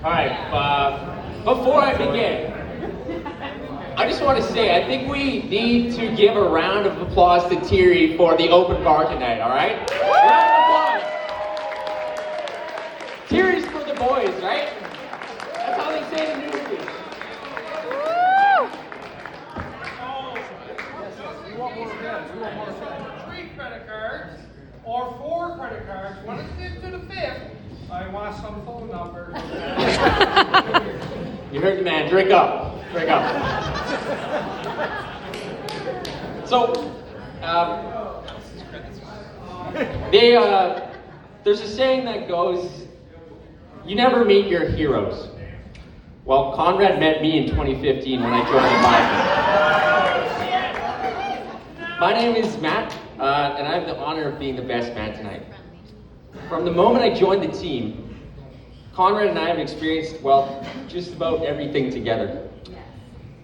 All right, before I begin, I just want to say I think we need to give a round of applause to Thierry for the open bar tonight, all right? Round of applause. Thierry's for the boys, right? That's how they say it in the movies. We want more events. We want more events. 3 credit cards or 4 credit cards. When it gets to the 5th, I want some phone numbers. You heard the man. Drink up. Drink up. So, there's a saying that goes, you never meet your heroes. Well, Conrad met me in 2015 when I joined the Bible. My name is Matt, and I have the honor of being the best man tonight. From the moment I joined the team, Conrad and I have experienced, well, just about everything together.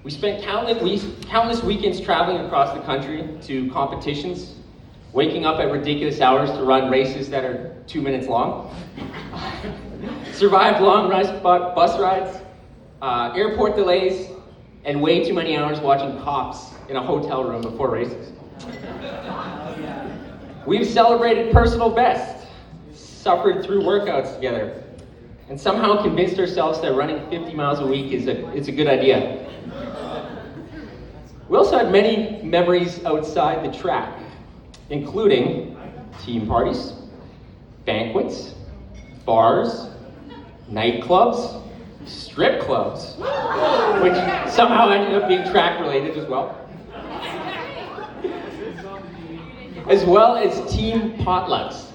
We spent countless weekends traveling across the country to competitions, waking up at ridiculous hours to run races that are 2 minutes long, survived long bus rides, airport delays, and way too many hours watching cops in a hotel room before races. We've celebrated personal bests, suffered through workouts together, and somehow convinced ourselves that running 50 miles a week is a good idea. We also had many memories outside the track, including team parties, banquets, bars, nightclubs, strip clubs, which somehow ended up being track related as well as team potlucks.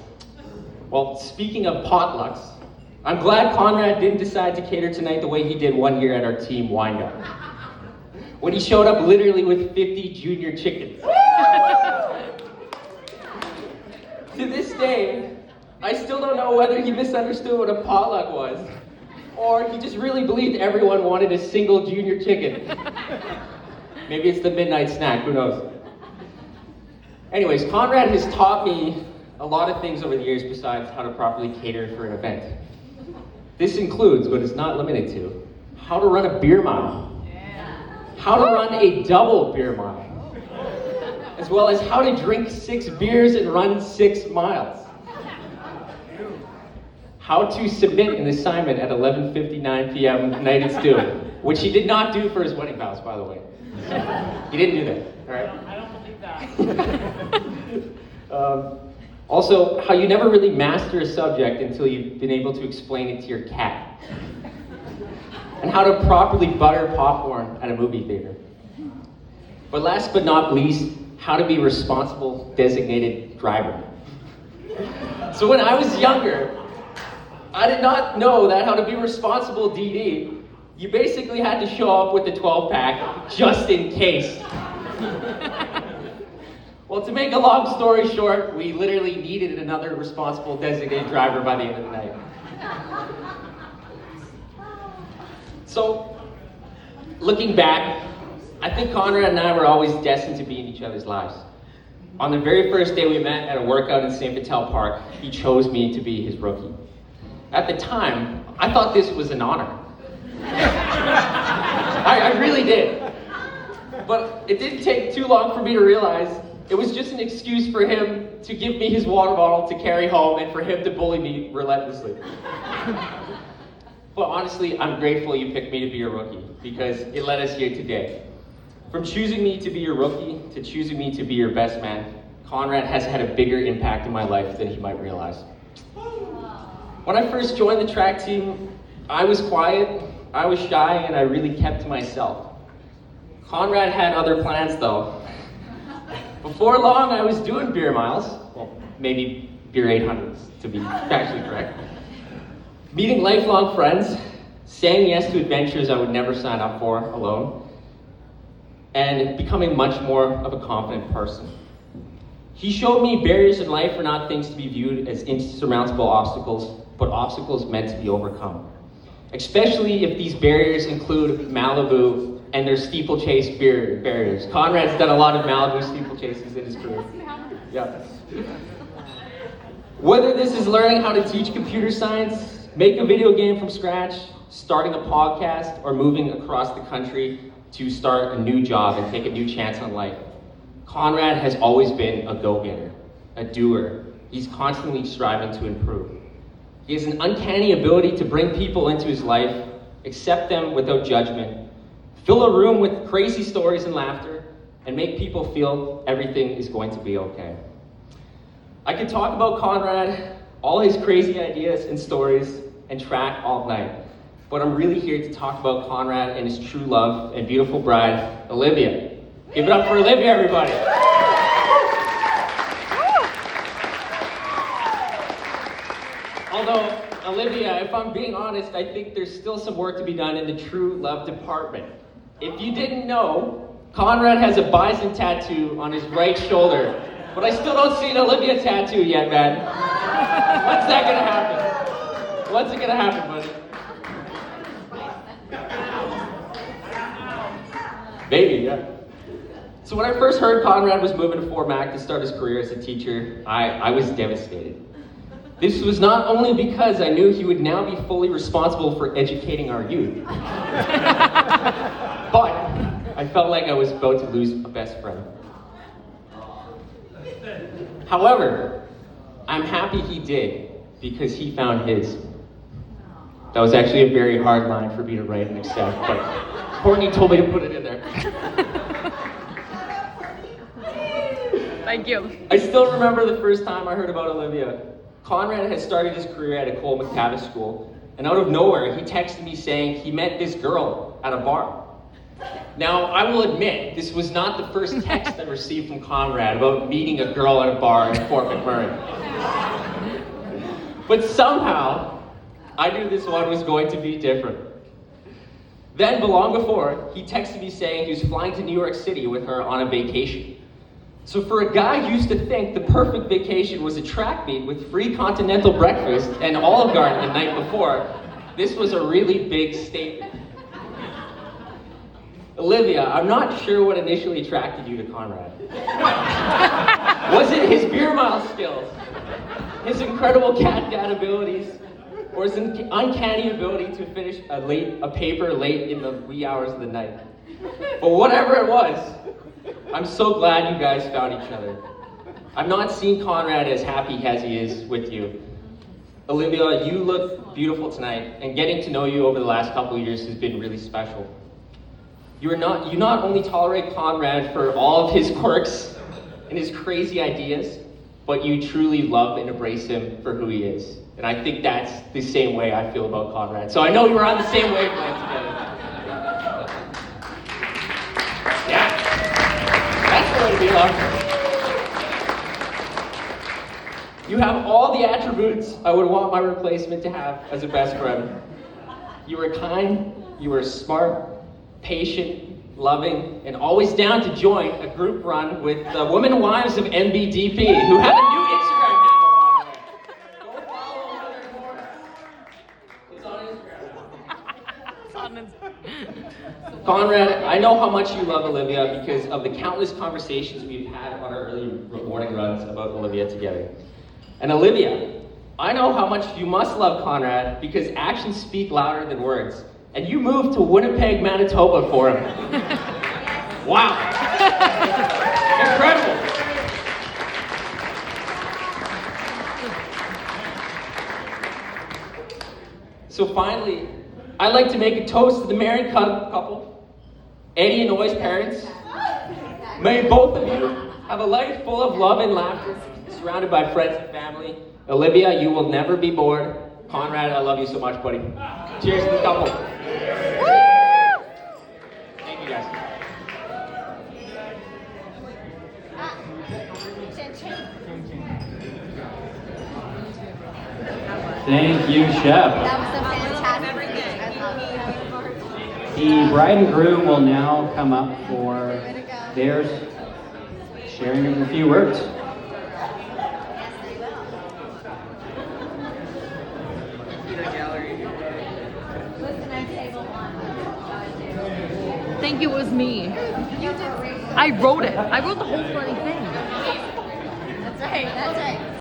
Well, speaking of potlucks, I'm glad Conrad didn't decide to cater tonight the way he did one year at our team wind-up, when he showed up literally with 50 junior chickens. To this day, I still don't know whether he misunderstood what a potluck was, or he just really believed everyone wanted a single junior chicken. Maybe it's the midnight snack, who knows? Anyways, Conrad has taught me a lot of things over the years besides how to properly cater for an event. This includes, but is not limited to, how to run a beer mile, how to run a double beer mile, as well as how to drink 6 beers and run 6 miles. How to submit an assignment at 11:59 p.m. night at Stew, which he did not do for his wedding vows, by the way. He didn't do that, all right? I don't believe that. Also, how you never really master a subject until you've been able to explain it to your cat. And how to properly butter popcorn at a movie theater. But last but not least, how to be a responsible designated driver. So when I was younger, I did not know that how to be responsible DD, you basically had to show up with the 12-pack just in case. Well, to make a long story short, we literally needed another responsible designated driver by the end of the night. So, looking back, I think Conrad and I were always destined to be in each other's lives. On the very first day we met at a workout in St. Vital Park, he chose me to be his rookie. At the time, I thought this was an honor. I really did. But it didn't take too long for me to realize it was just an excuse for him to give me his water bottle to carry home and for him to bully me relentlessly. But honestly, I'm grateful you picked me to be your rookie because it led us here today. From choosing me to be your rookie to choosing me to be your best man, Conrad has had a bigger impact in my life than he might realize. When I first joined the track team, I was quiet, I was shy, and I really kept to myself. Conrad had other plans though. Before long, I was doing beer miles, well, maybe beer 800s to be factually correct. Meeting lifelong friends, saying yes to adventures I would never sign up for alone, and becoming much more of a confident person. He showed me barriers in life are not things to be viewed as insurmountable obstacles, but obstacles meant to be overcome. Especially if these barriers include Malibu and their steeplechase barriers. Conrad's done a lot of Malibu steeplechases in his career. Yeah. Whether this is learning how to teach computer science, make a video game from scratch, starting a podcast, or moving across the country to start a new job and take a new chance on life, Conrad has always been a go-getter, a doer. He's constantly striving to improve. He has an uncanny ability to bring people into his life, accept them without judgment, fill a room with crazy stories and laughter, and make people feel everything is going to be okay. I could talk about Conrad, all his crazy ideas and stories, and track all night. But I'm really here to talk about Conrad and his true love and beautiful bride, Olivia. Give it up for Olivia, everybody. Although, Olivia, if I'm being honest, I think there's still some work to be done in the true love department. If you didn't know, Conrad has a bison tattoo on his right shoulder. But I still don't see an Olivia tattoo yet, man. When's that gonna happen? When's it gonna happen, buddy? Maybe, yeah. So when I first heard Conrad was moving to Fort Mac to start his career as a teacher, I was devastated. This was not only because I knew he would now be fully responsible for educating our youth, but I felt like I was about to lose a best friend. However, I'm happy he did, because he found his. That was actually a very hard line for me to write and accept, but Courtney told me to put it in there. Thank you. I still remember the first time I heard about Olivia. Conrad had started his career at a Cole McTavish school, and out of nowhere, he texted me saying he met this girl at a bar. Now, I will admit, this was not the first text I received from Conrad about meeting a girl at a bar in Fort McMurray. But somehow, I knew this one was going to be different. Then, but long before, he texted me saying he was flying to New York City with her on a vacation. So for a guy who used to think the perfect vacation was a track meet with free continental breakfast and Olive Garden the night before, this was a really big statement. Olivia, I'm not sure what initially attracted you to Conrad. Was it his beer mile skills, his incredible cat dad abilities, or his uncanny ability to finish a paper late in the wee hours of the night? But whatever it was, I'm so glad you guys found each other. I've not seen Conrad as happy as he is with you. Olivia, you look beautiful tonight, and getting to know you over the last couple of years has been really special. You not only tolerate Conrad for all of his quirks and his crazy ideas, but you truly love and embrace him for who he is. And I think that's the same way I feel about Conrad. So I know we're on the same wavelength together. Yeah, that's the way to be loved. You have all the attributes I would want my replacement to have as a best friend. You are kind, you are smart, patient, loving, and always down to join a group run with the Women Wives of NBDP, who have a new Instagram handle, by the way. Go follow Heather Moore. It's on Instagram. It's on Instagram. Conrad, I know how much you love Olivia because of the countless conversations we've had on our early morning runs about Olivia together. And Olivia, I know how much you must love Conrad because actions speak louder than words. And you moved to Winnipeg, Manitoba for him. Wow. Incredible. So finally, I'd like to make a toast to the married couple, Eddie and Noy's parents. May both of you have a life full of love and laughter, surrounded by friends and family. Olivia, you will never be bored. Conrad, I love you so much, buddy. Cheers to the couple. Thank you, guys. Thank you, Chef. That was a fantastic. I love it. The bride and groom will now come up for their sharing of a few words. Thank you, it was me. I wrote it. I wrote the whole bloody thing. That's right. That's right.